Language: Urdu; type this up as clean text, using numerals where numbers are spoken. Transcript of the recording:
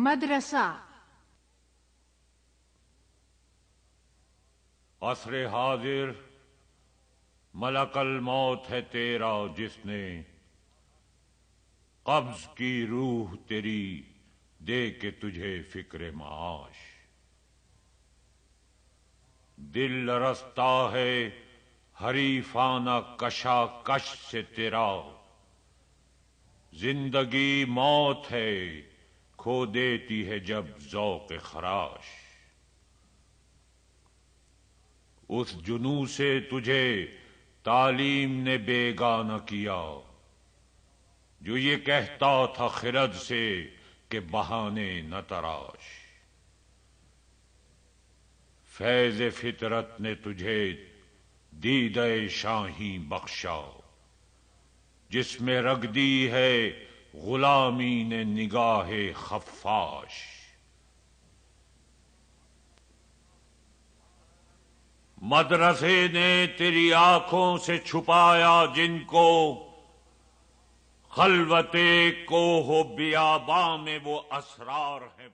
مدرسہ عصر حاضر ملک الموت ہے تیرا، جس نے قبض کی روح تیری دے کے تجھے فکر معاش۔ دل رستا ہے حریفانہ کشا کش سے تیرا، زندگی موت ہے کھو دیتی ہے جب ذوق خراش۔ اس جنوں سے تجھے تعلیم نے بیگانہ کیا، جو یہ کہتا تھا خرد سے کہ بہانے نہ تراش۔ فیض فطرت نے تجھے دیدہ شاہی بخشا، جس میں رکھ دی ہے غلامی نے نگاہ خفاش۔ مدرسے نے تیری آنکھوں سے چھپایا جن کو، خلوت کوہ و بیاباں میں وہ اسرار ہیں